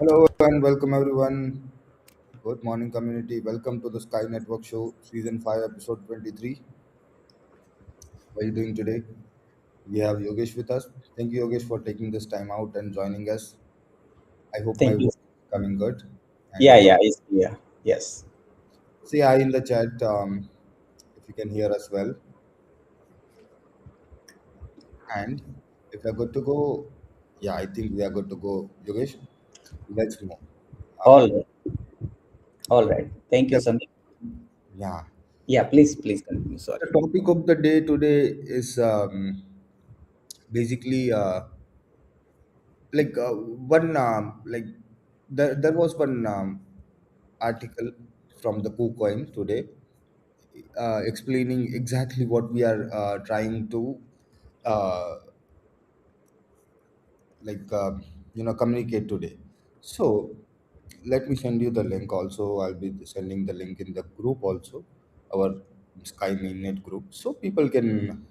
Hello and welcome everyone. Good morning, community. Welcome to the Sky Network Show, Season 5, Episode 23. How are you doing today? We have Yogesh with us. Thank you, Yogesh, for taking this time out and joining us. I hope my Thank you. voice is coming good. And Yeah, yeah, it's clear. Yes. say hi in the chat if you can hear us well. And if we're good to go, yeah, I think we are good to go. Yogesh, let's move. Uh, All right. All right. Thank you, yeah, Sandeep. yeah. Yeah, please continue. The Sorry. topic of the day today is basically like one there was one article from the KuCoin today explaining exactly what we are trying to uh, like communicate today. So let me send you the link also. I'll be sending the link in the group also, our Sky mainnet group, so people can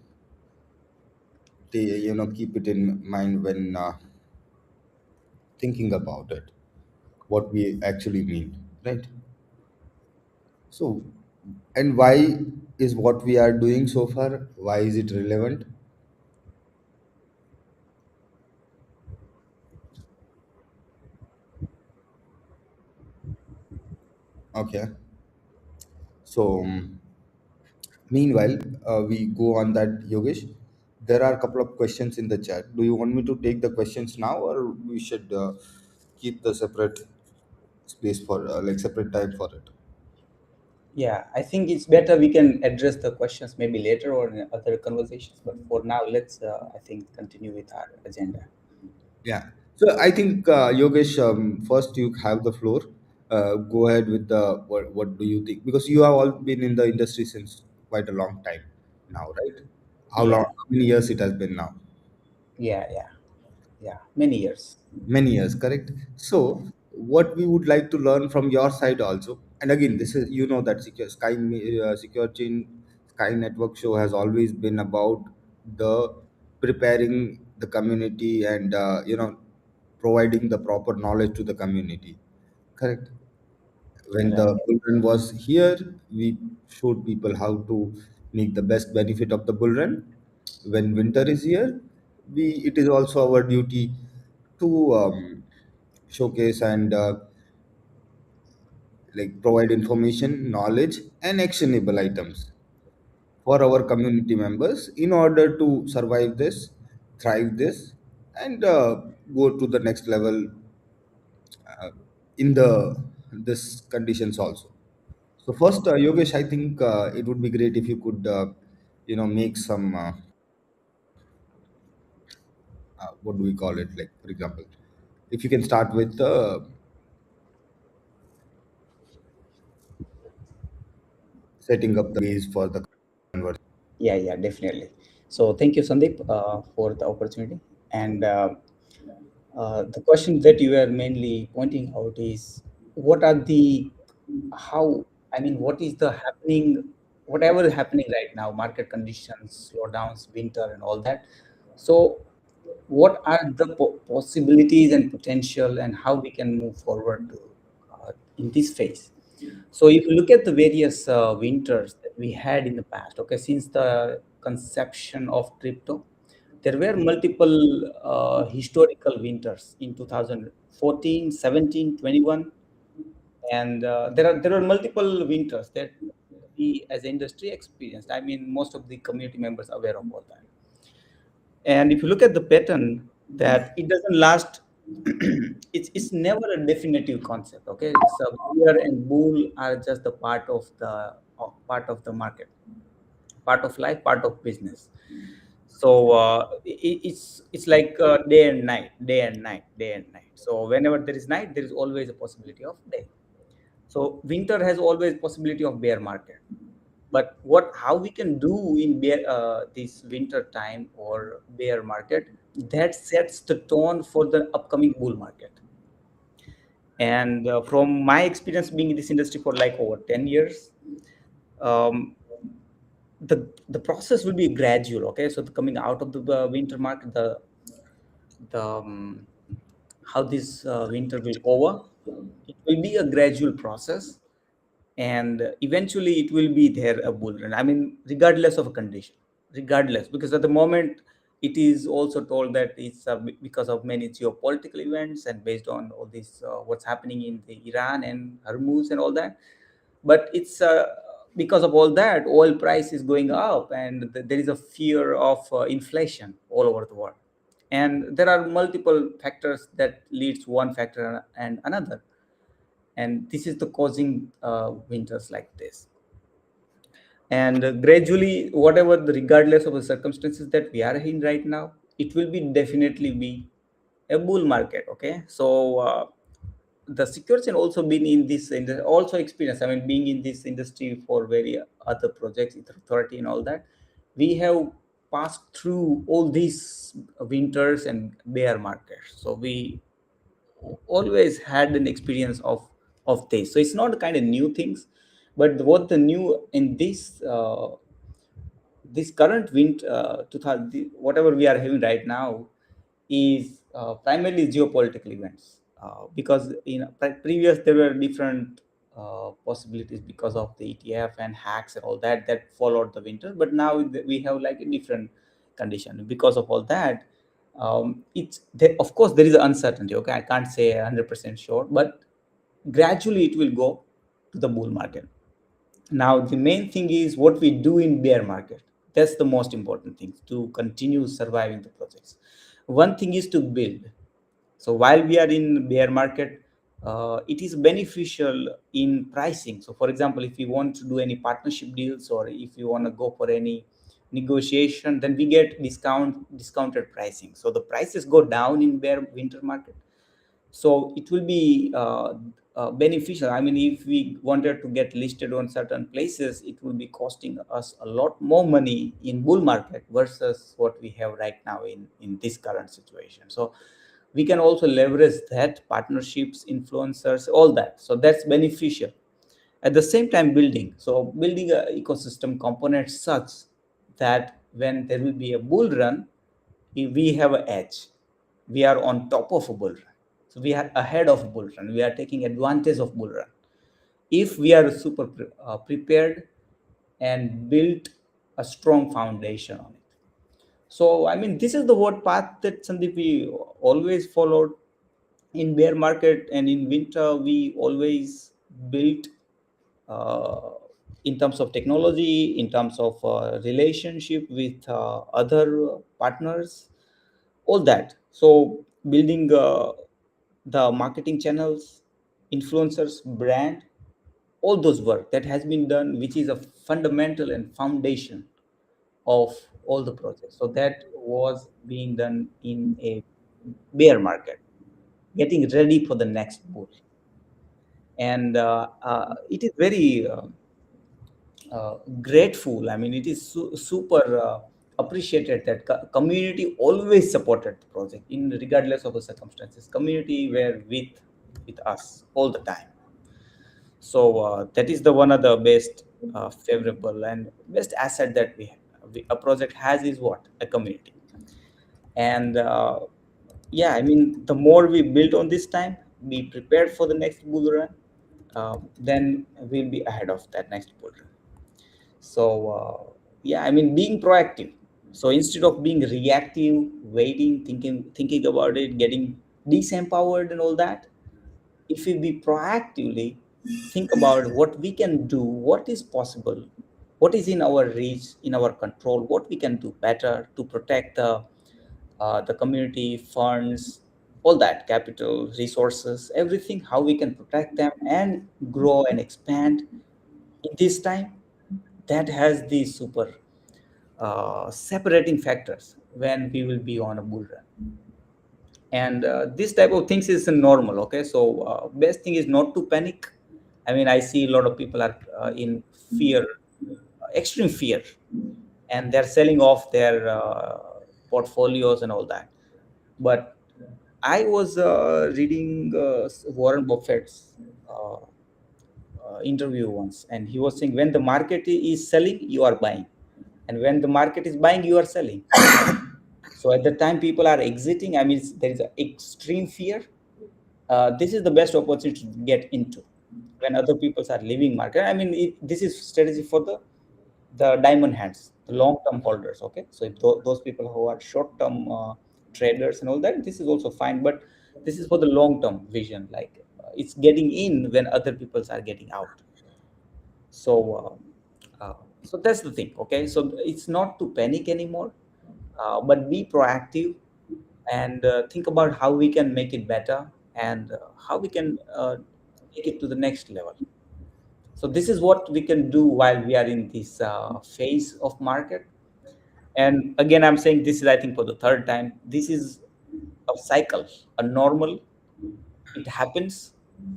keep it in mind when thinking about it, what we actually mean, right? So, and why is what we are doing so far? Why is it relevant? Okay. So, meanwhile, we go on that, Yogesh. There are a couple of questions in the chat. Do you want me to take the questions now, or we should keep the separate space for separate time for it? Yeah, I think it's better we can address the questions maybe later or in other conversations. But for now, let's, I think, continue with our agenda. Yeah. So I think Yogesh, first you have the floor. Go ahead with the what do you think? Because you have all been in the industry since quite a long time now, right? How long? Yeah, How many years it has been now? yeah, yeah, yeah. Many years. Many years, correct? So what we would like to learn from your side also, and again, this is that secure chain Sky Network show has always been about the preparing the community and providing the proper knowledge to the community. Correct. When Right. the bull run was here, we showed people how to make the best benefit of the bull run. When winter is here, we it is also our duty to showcase and provide information, knowledge, and actionable items for our community members in order to survive this, thrive this, and go to the next level uh, in the this conditions also. So first, Yogesh, I think it would be great if you could, make some, what do we call it? Like, for example, if you can start with setting up the base for the conversation. Yeah, yeah, definitely. So thank you, Sandeep, for the opportunity. And the question that you are mainly pointing out is what are the how I mean what is the happening whatever is happening right now, market conditions, slowdowns, winter, and all that. So what are the possibilities and potential, and how we can move forward to, in this phase. So if you look at the various winters that we had in the past, okay, since the conception of crypto, there were multiple historical winters in 2014, 17, 21, and there are multiple winters that we as industry experienced. I mean, most of the community members are aware of all that. And if you look at the pattern, that it doesn't last. It's never a definitive concept. Okay, so bear and bull are just the part of the market, part of life, part of business. So it's like day and night, day and night, day and night. So whenever there is night, there is always a possibility of day. So winter has always possibility of bear market. But what how we can do in bear, this winter time or bear market, that sets the tone for the upcoming bull market. And from my experience being in this industry for like over 10 years, um, the process will be gradual. Okay, so the coming out of the winter market, the how this winter will over. It will be a gradual process, and eventually it will be there a bull run. I mean, regardless of a condition, regardless, because at the moment it is also told that it's because of many geopolitical events and based on all this what's happening in the Iran and Hormuz and all that. But it's because of all that, oil price is going up, and there is a fear of inflation all over the world, and there are multiple factors that leads one factor and another, and this is the causing winters like this. And gradually, whatever the regardless of the circumstances that we are in right now, it will be definitely be a bull market. Okay, so the security also been in this also experience, I mean, being in this industry for very other projects, authority and all that, we have passed through all these winters and bear markets, so we always had an experience of this. So it's not kind of new things, but what the new in this current wind 2000, whatever we are having right now, is primarily geopolitical events, because in previous there were different possibilities because of the ETF and hacks and all that that followed the winter, but now we have like a different condition because of all that. It's there, of course there is uncertainty. Okay, I can't say 100% sure, but gradually it will go to the bull market. Now, the main thing is what we do in bear market. That's the most important thing to continue surviving the projects. One thing is to build. So while we are in bear market, it is beneficial in pricing. So, for example, if you want to do any partnership deals or if you want to go for any negotiation, then we get discounted pricing. So the prices go down in bear winter market, so it will be beneficial. I mean, if we wanted to get listed on certain places, it will be costing us a lot more money in bull market versus what we have right now in this current situation. So we can also leverage that partnerships, influencers, all that, so that's beneficial. At the same time, building a ecosystem component such that when there will be a bull run, we have an edge. We are on top of a bull run. So we are ahead of bull run. We are taking advantage of bull run. If we are super prepared and built a strong foundation on it. So, I mean, this is the what path that Sandeep we always followed in bear market, and in winter we always built uh, in terms of technology, in terms of relationship with other partners, all that. So building the marketing channels, influencers, brand, all those work that has been done, which is a fundamental and foundation of all the projects. So that was being done in a bear market, getting ready for the next bull. And it is very grateful. I mean, it is super appreciated that community always supported the project in regardless of the circumstances. Community were with us all the time. So that is the one of the best favorable and best asset that a project has is what a community. And yeah, I mean, the more we build on this time, be prepared for the next bull run, then we'll be ahead of that next bull run. So yeah, I mean, being proactive. So instead of being reactive, waiting, thinking about it, getting disempowered and all that, if we be proactively think about what we can do, what is possible, what is in our reach, in our control, what we can do better to protect the community funds, all that capital resources, everything, how we can protect them and grow and expand in this time, that has the super separating factors when we will be on a bull run. And this type of things is normal. Okay, so best thing is not to panic. I mean, I see a lot of people are in fear, extreme fear, and they're selling off their portfolios and all that. But I was reading Warren Buffett's interview once, and he was saying when the market is selling, you are buying, and when the market is buying, you are selling. So at the time people are exiting, I mean, there is an extreme fear. this is the best opportunity to get into when other people are leaving market. I mean, this is strategy for the diamond hands, the long term holders. Okay, so if those people who are short term traders and all that, this is also fine. But this is for the long term vision. Like it's getting in when other people are getting out. So so that's the thing. Okay, so it's not to panic anymore, but be proactive and think about how we can make it better and how we can take it to the next level. So this is what we can do while we are in this phase of market. And again, I'm saying this is, I think, for the third time. This is a cycle, a normal. It happens.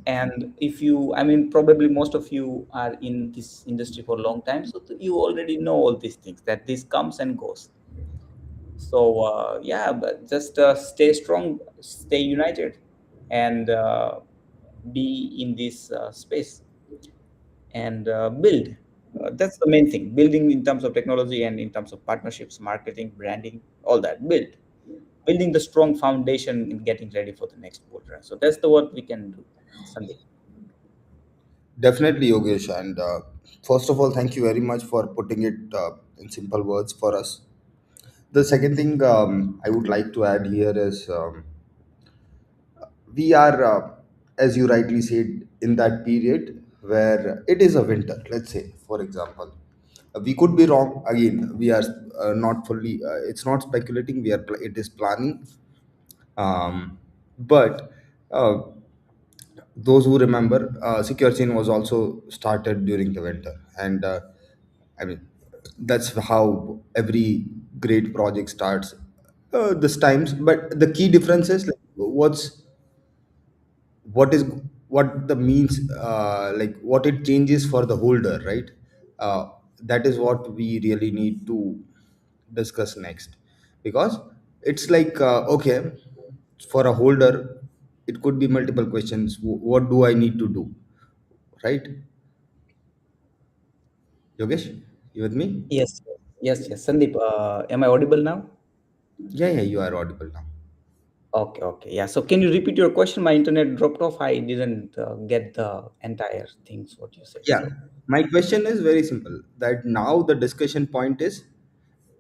And if you, I mean, probably most of you are in this industry for a long time, so you already know all these things that this comes and goes. So yeah, but just stay strong, stay united, and be in this space and build. That's the main thing. Building in terms of technology and in terms of partnerships, marketing, branding, all that. Building the strong foundation in getting ready for the next bull run. So that's the what we can do, Sandeep. Definitely, Yogesh. And first of all, thank you very much for putting it in simple words for us. The second thing I would like to add here is we are, as you rightly said, in that period where it is a winter, let's say, for example. We could be wrong. Again, we are not fully, it's not speculating, it is planning. But uh, those who remember, secure chain was also started during the winter, and I mean that's how every great project starts this times. But the key difference is like, what is what the means, like what it changes for the holder, right? uh, that is what we really need to discuss next, because it's like okay, for a holder it could be multiple questions. What do I need to do, right? Yogesh, you with me? Yes, yes, yes. Sandeep, am I audible now? Yeah, yeah, you are audible now. Okay, okay. Yeah. So can you repeat your question? My internet dropped off. I didn't get the entire things what you said. Yeah, So my question is very simple, that now the discussion point is,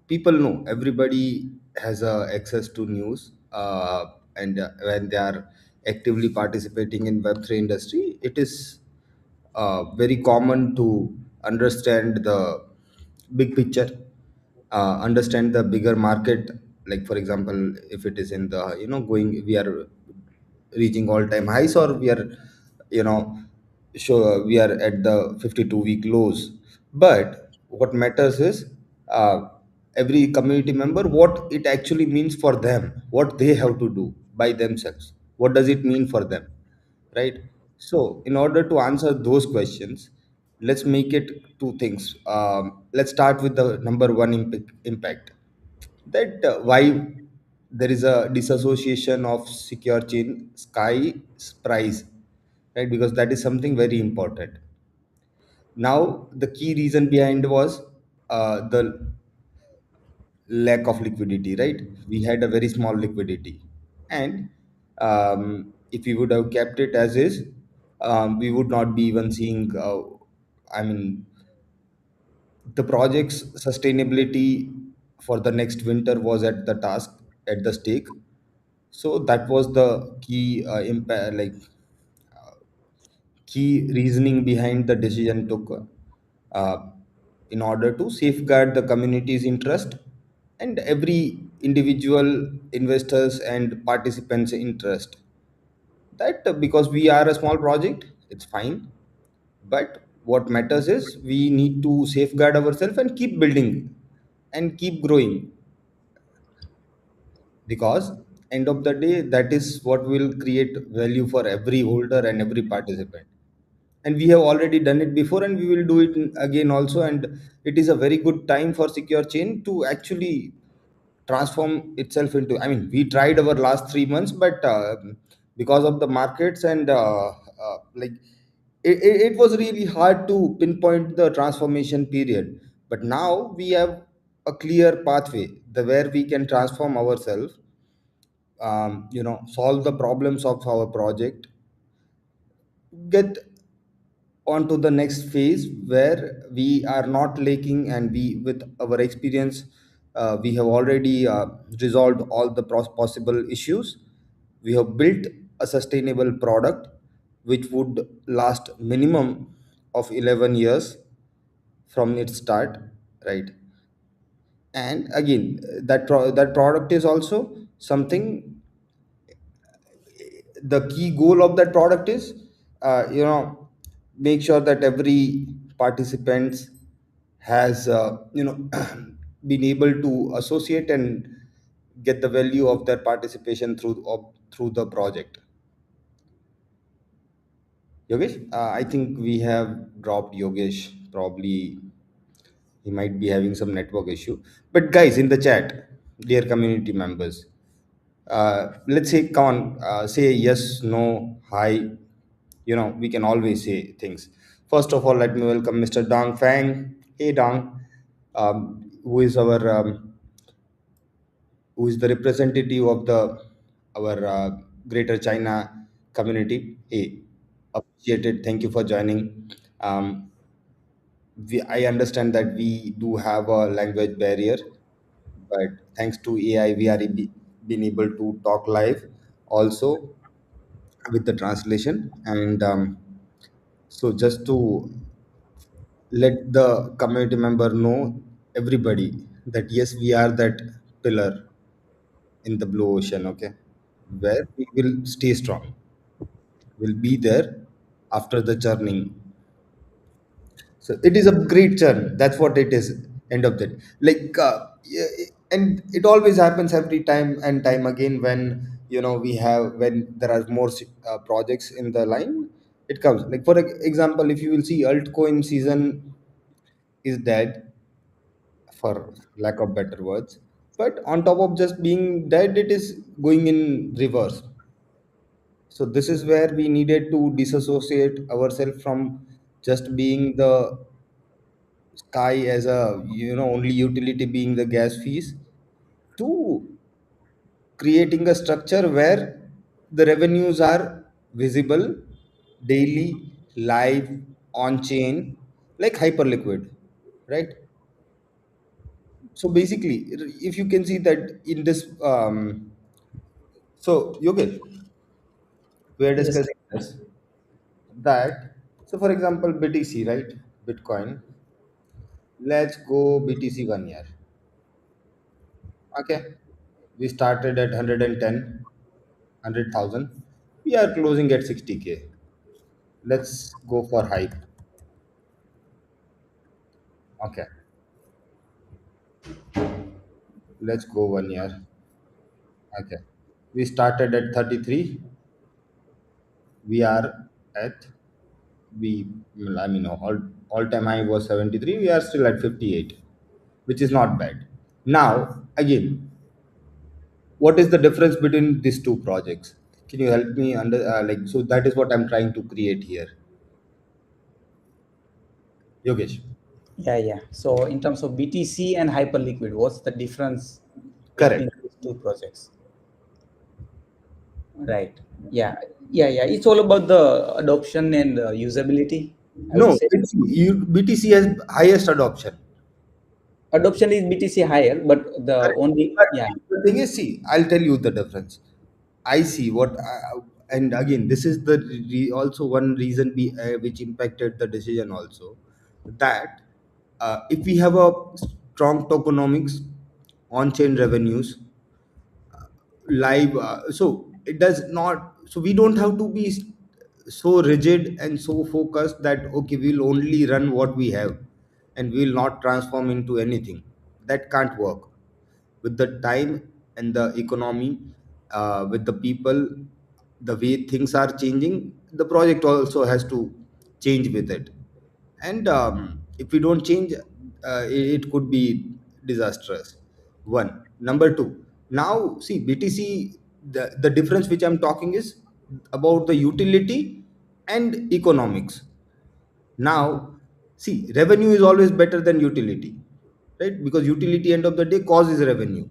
people know, everybody has access to news, and when they are actively participating in web3 industry, it is very common to understand the big picture, understand the bigger market. Like for example, if it is in the, going, we are reaching all time highs, or we are, you know sure, we are at the 52-week lows. But what matters is, uh, every community member, what it actually means for them, what they have to do by themselves, what does it mean for them, right? So in order to answer those questions, let's make it two things. Let's start with the number one impact, that why there is a disassociation of secure chain SCAI's price, right? Because that is something very important. Now the key reason behind was the lack of liquidity, right? We had a very small liquidity, and if we would have kept it as is, we would not be even seeing, I mean, the project's sustainability for the next winter was at the task, at the stake. So that was the key impact, like key reasoning behind the decision took, uh, in order to safeguard the community's interest and every individual investors and participants interest. That because we are a small project, it's fine, but what matters is we need to safeguard ourselves and keep building and keep growing, because end of the day, that is what will create value for every holder and every participant. And we have already done it before, and we will do it again also. And it is a very good time for secure chain to actually transform itself into, I mean, we tried our last 3 months, but because of the markets and like it was really hard to pinpoint the transformation period. But now we have a clear pathway, the where we can transform ourselves solve the problems of our project, get on to the next phase where we are not lacking, and we with our experience, we have already resolved all the possible issues. We have built a sustainable product which would last minimum of 11 years from its start, right? And again, that product is also something. The key goal of that product is, make sure that every participants has been able to associate and get the value of their participation through the project. Yogesh, I think we have dropped Yogesh. Probably he might be having some network issue. But guys, in the chat, dear community members, let's say, come on, say yes, no, hi. We can always say things. First of all, let me welcome Mr. Dong Fang. Hey, Dong, who is who is the representative of the our Greater China community. Hey, appreciated. Thank you for joining. Um, I understand that we do have a language barrier, but thanks to AI, we are being able to talk live also with the translation. And so, just to let the community member know, everybody, that yes, we are that pillar in the blue ocean, okay, where we will stay strong. We'll be there after the churning. So it is a great churn. That's what it is. End of the day. Like, yeah, and it always happens every time and time again when when there are more projects in the line. It comes like, for example, if you will see, altcoin season is dead, for lack of better words. But on top of just being dead, it is going in reverse. So this is where we needed to disassociate ourselves from just being the sky as a only utility being the gas fees, to creating a structure where the revenues are visible daily, live, on chain, like hyperliquid, right? So basically, if you can see that in this, so Yogesh, we are Yes. discussing this, that, so for example, BTC, right? Bitcoin. Let's go BTC 1 year. Okay. We started at 110, 100,000. We are closing at 60K. Let's go for hype. Okay. Let's go 1 year. Okay. We started at 33. We are at, we, I mean, all time high was 73. We are still at 58, which is not bad. Now, again, what is the difference between these two projects? Can you help me like, so that is what I'm trying to create here. Yogesh. Yeah, yeah. So in terms of BTC and Hyperliquid, what's the difference between Correct. these two projects? Right. Yeah. Yeah, yeah. It's all about the adoption and usability, I would No, say. BTC has highest adoption. Adoption is BTC higher, but the Correct. only, But yeah, the thing is, see, I'll tell you the difference. I see and again, this is the also one reason which impacted the decision also, that if we have a strong tokenomics, on-chain revenues, live, so it does not, so we don't have to be so rigid and so focused that okay, we'll only run what we have and we'll not transform into anything. That can't work. With the time and the economy, with the people, the way things are changing, the project also has to change with it. And if we don't change, it could be disastrous. One. Number two, now see, BTC, the difference which I'm talking is about the utility and economics. Now, see, revenue is always better than utility, right? Because utility, end of the day, causes revenue.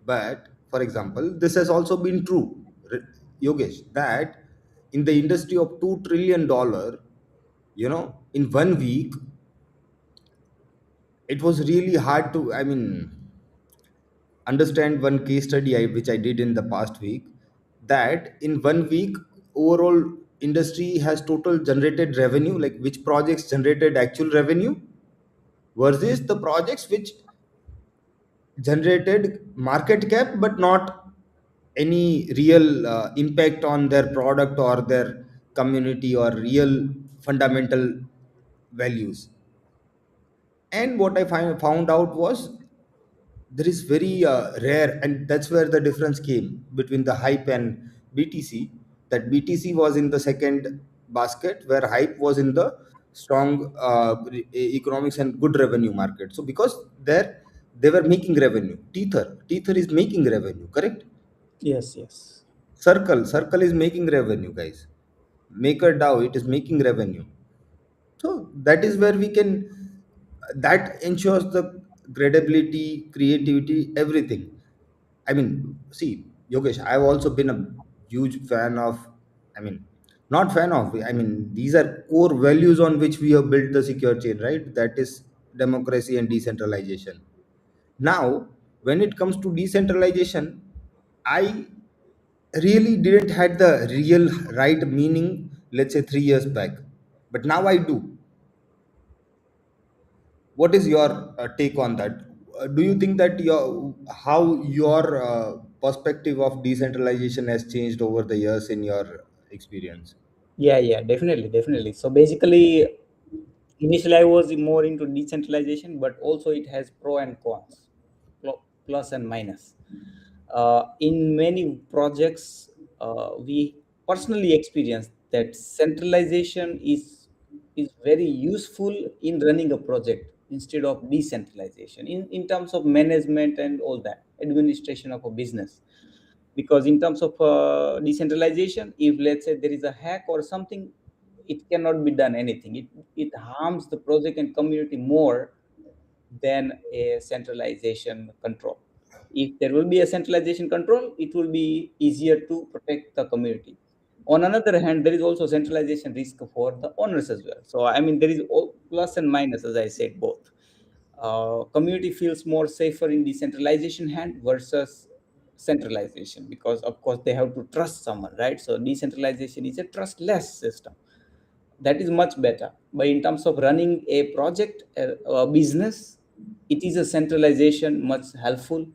But For example, this has also been true, Yogesh, that in the industry of $2 trillion, in 1 week, it was really hard to, understand one case study which I did in the past week, that in 1 week, overall industry has total generated revenue, like which projects generated actual revenue versus the projects which generated market cap but not any real impact on their product or their community or real fundamental values. And what I found out was there is very rare, and that's where the difference came between the hype and BTC. That BTC was in the second basket, where hype was in the strong economics and good revenue market. So because there they were making revenue, Tether is making revenue, correct? Yes, yes. Circle is making revenue, guys. Maker DAO, it is making revenue. So that is where we can, that ensures the credibility, creativity, everything. I mean, see, Yogesh, I've also been a huge fan of, I mean, not fan of, I mean, these are core values on which we have built the secure chain, right? That is democracy and decentralization. Now, when it comes to decentralization, I really didn't had the real right meaning, let's say 3 years back. But now I do. What is your take on that? Do you think that how your perspective of decentralization has changed over the years in your experience? Yeah, yeah, definitely, definitely. So basically, initially I was more into decentralization, but also it has pro and cons, plus and minus. In many projects, we personally experience that centralization is very useful in running a project instead of decentralization in terms of management and all that administration of a business. Because in terms of decentralization, if let's say there is a hack or something, it cannot be done anything. It harms the project and community more than a centralization control. If there will be a centralization control, it will be easier to protect the community. On another hand, there is also centralization risk for the owners as well. So I mean, there is all plus and minus, as I said, both. Community feels more safer in decentralization hand versus centralization, because of course they have to trust someone, right? So decentralization is a trustless system, that is much better. But in terms of running a project, a business, it is a centralization much helpful.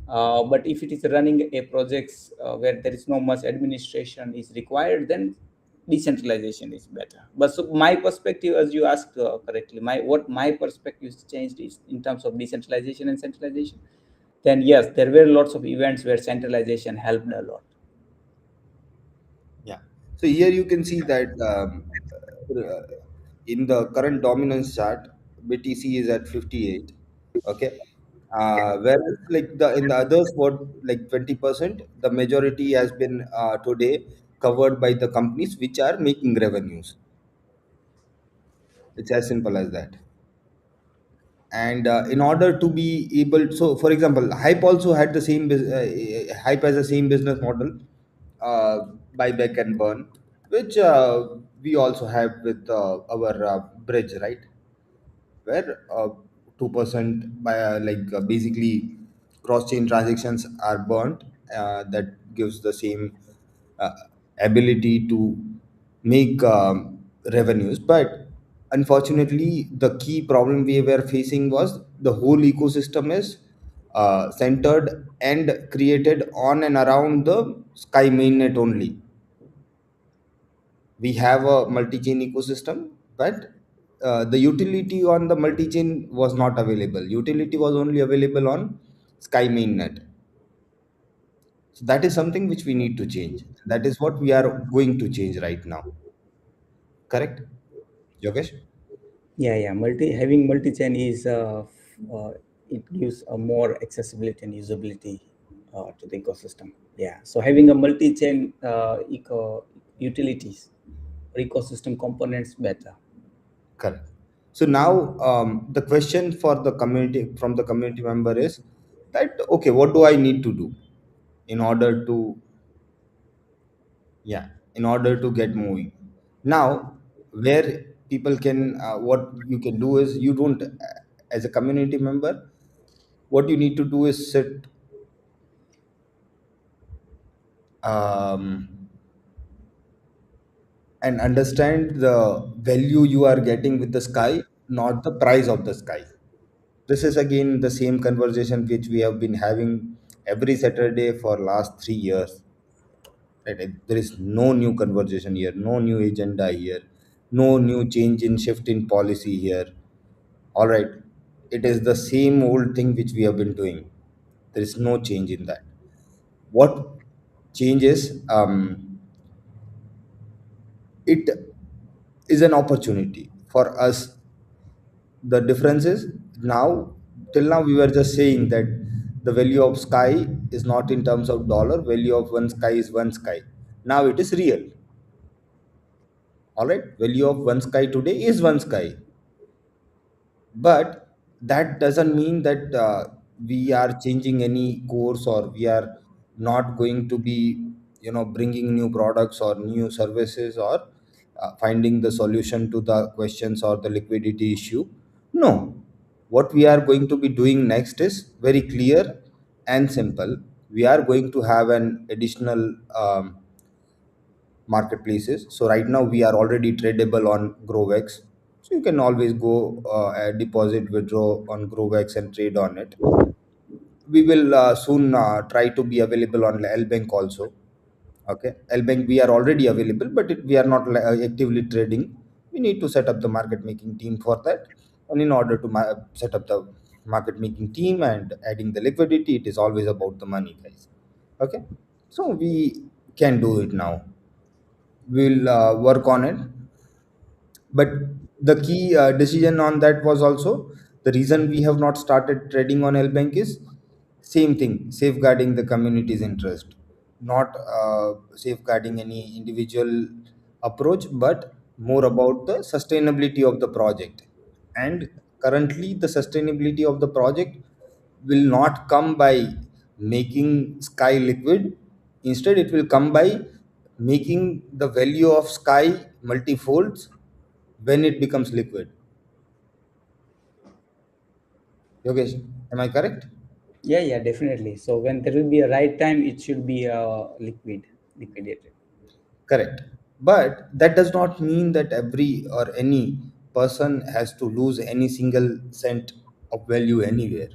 But if it is running a projects where there is no much administration is required, then decentralization is better. But so my perspective, as you asked correctly, my perspective is changed is in terms of decentralization and centralization. Then yes, there were lots of events where centralization helped a lot. Yeah. So here you can see that uh, in the current dominance chart, BTC is at 58. Okay. Whereas like the in the others, what like 20%, the majority has been today covered by the companies which are making revenues. It's as simple as that. And in order to be able, so for example, hype also had the same hype has the same business model, uh, buyback and burn, which we also have with our bridge, right? Where 2% by basically cross chain transactions are burnt, that gives the same uh, ability to make revenues. But unfortunately, the key problem we were facing was the whole ecosystem is centered and created on and around the Sky mainnet only. We have a multi-chain ecosystem, but the utility on the multi-chain was not available. Utility was only available on Sky mainnet. So that is something which we need to change. That is what we are going to change right now. Correct, Yogesh? Yeah, yeah. Having multi-chain is it gives a more accessibility and usability to the ecosystem. Yeah. So having a multi-chain utilities or ecosystem components better. Correct. So now the question for the community from the community member is that, okay, what do I need to do? in order to, yeah, in order to get moving. Now, where people can, what you can do is, you don't, as a community member, what you need to do is sit, um, and understand the value you are getting with the sky, not the price of the sky. This is again the same conversation which we have been having every Saturday for last 3 years. Right? There is no new conversation here, no new agenda here, no new change in shift in policy here. All right, it is the same old thing which we have been doing. There is no change in that. What changes? It is an opportunity for us. The difference is, now, till now we were just saying that the value of sky is not in terms of dollar. Value of one sky is one sky. Now it is real. All right, value of one sky today is one sky. But that doesn't mean that we are changing any course, or we are not going to be, bringing new products or new services, or finding the solution to the questions or the liquidity issue. No, what we are going to be doing next is very clear and simple. We are going to have an additional marketplaces. So right now we are already tradable on Grovex. So you can always go, deposit, withdraw on Grovex and trade on it. We will soon try to be available on Lbank also. Okay, Lbank we are already available, but we are not actively trading. We need to set up the market making team for that, and in order to set up the market making team and adding the liquidity, it is always about the money, guys. Okay, so we can do it now. We'll work on it. But the key decision on that was also the reason we have not started trading on Lbank is same thing, safeguarding the community's interest, not safeguarding any individual approach, but more about the sustainability of the project. And currently, the sustainability of the project will not come by making sky liquid. Instead, it will come by making the value of sky multifolds when it becomes liquid. Yogesh, am I correct? Yeah, yeah, definitely. So when there will be a right time, it should be liquidated. Correct. But that does not mean that every or any person has to lose any single cent of value anywhere.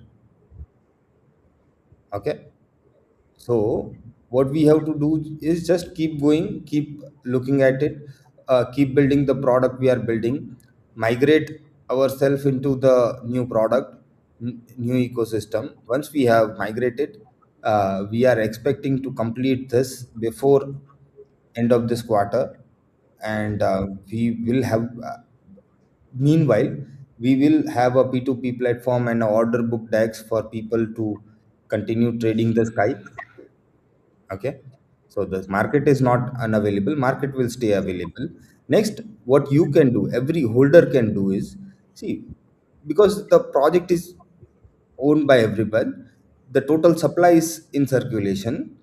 Okay. So what we have to do is just keep going, keep looking at it, keep building the product we are building, migrate ourselves into the new product, new ecosystem. Once we have migrated, we are expecting to complete this before end of this quarter, and we will have. Meanwhile, we will have a P2P platform and a order book decks for people to continue trading the sky. Okay, so the market is not unavailable, market will stay available. Next, what you can do, every holder can do is, see, because the project is owned by everyone, the total supply is in circulation.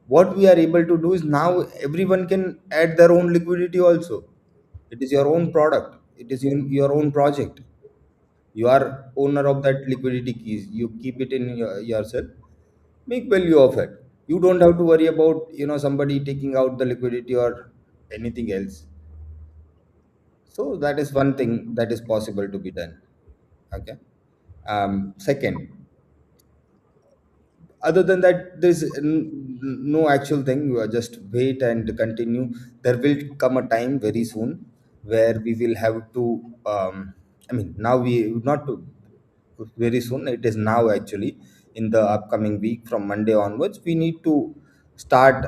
What we are able to do is, now everyone can add their own liquidity also. It is your own product, it is in your own project. You are owner of that liquidity keys, you keep it in yourself. Make value of it. You don't have to worry about, somebody taking out the liquidity or anything else. So that is one thing that is possible to be done. Okay. Second, other than that, there's no actual thing. You are just wait and continue. There will come a time very soon where we will have to, I mean, now we not to, very soon, it is now actually, in the upcoming week from Monday onwards, we need to start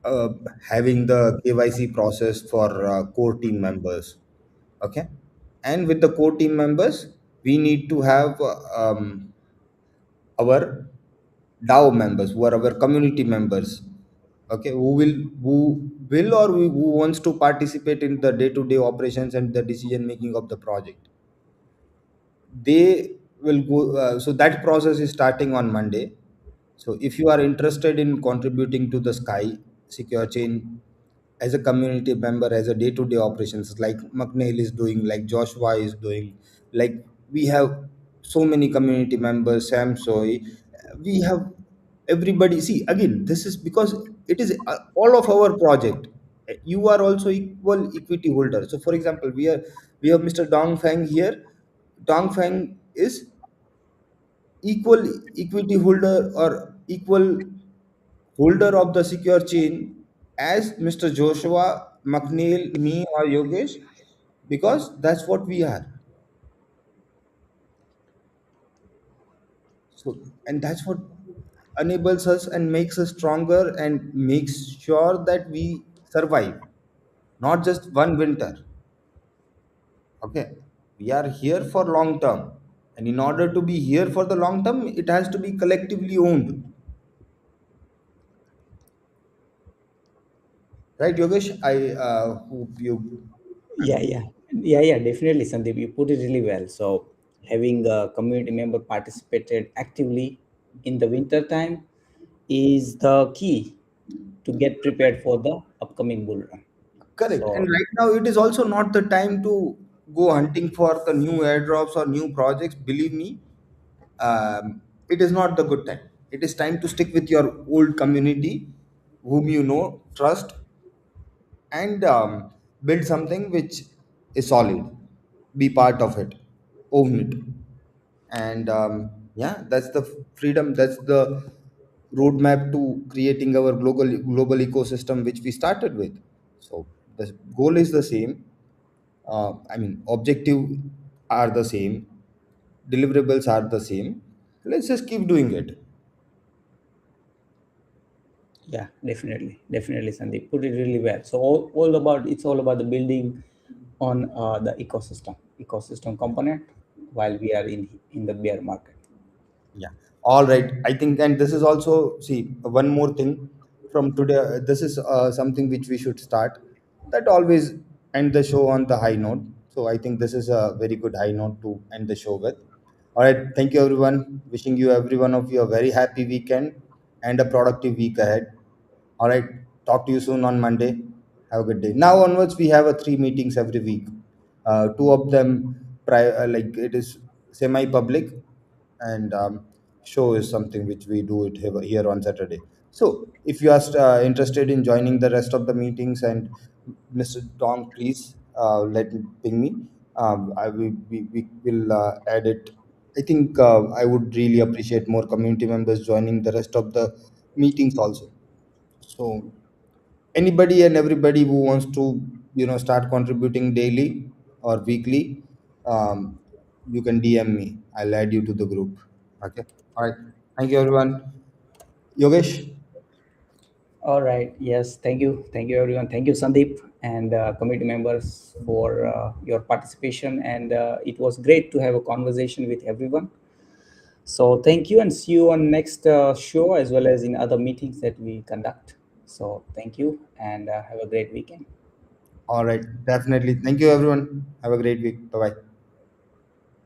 uh, having the KYC process for core team members. Okay, and with the core team members, we need to have our DAO members, who are our community members. Okay, who will or who wants to participate in the day-to-day operations and the decision making of the project. They will go. So that process is starting on Monday. So if you are interested in contributing to the Sky secure chain as a community member, as a day-to-day operations, like McNeil is doing, like Joshua is doing, like we have so many community members, Sam Soy, we have everybody. See, again, this is because it is all of our project. You are also equal equity holder. So, for example, we have Mr. Dong Fang here. Dong Fang is equal equity holder or equal holder of the secure chain as Mr. Joshua, McNeil, me, or Yogesh, because that's what we are. So, and that's what enables us and makes us stronger and makes sure that we survive, not just one winter. Okay, we are here for long term, and in order to be here for the long term, it has to be collectively owned, right, Yogesh? I hope you. Yeah, yeah, yeah, definitely, Sandeep. You put it really well. So, having a community member participated actively in the winter time is the key to get prepared for the upcoming bull run. Correct. And So, right now, it is also not the time to go hunting for the new airdrops or new projects. Believe me, it is not the good time. It is time to stick with your old community, whom you know, trust, and build something which is solid. Be part of it, own it, and yeah, that's the freedom. That's the roadmap to creating our global ecosystem, which we started with. So the goal is the same. I mean, objective are the same, deliverables are the same. Let's just keep doing it. yeah, definitely, Sandeep. Put it really well. So, all about the building on the ecosystem component while we are in the bear market. Yeah. All right. I think, and this is also, see, one more thing from today. This is something which we should start. That always end the show on the high note. So I think this is a very good high note to end the show with. All right. Thank you, everyone. Wishing you, every one of you, a very happy weekend and a productive week ahead. All right. Talk to you soon on Monday. Have a good day. Now onwards, we have a three meetings every week. Two of them, like it is semi-public, and show is something which we do it here on Saturday. So if you are interested in joining the rest of the meetings, and Mr. Tom, please let me ping me. We will add it. I think I would really appreciate more community members joining the rest of the meetings also. So anybody and everybody who wants to start contributing daily or weekly, um, you can DM me. I'll add you to the group. Okay. All right. Thank you, everyone. Yogesh. All right. Yes. Thank you, everyone. Thank you, Sandeep, and committee members for your participation. And it was great to have a conversation with everyone. So thank you, and see you on next show as well as in other meetings that we conduct. So thank you, and have a great weekend. All right, definitely. Thank you, everyone. Have a great week. Bye bye.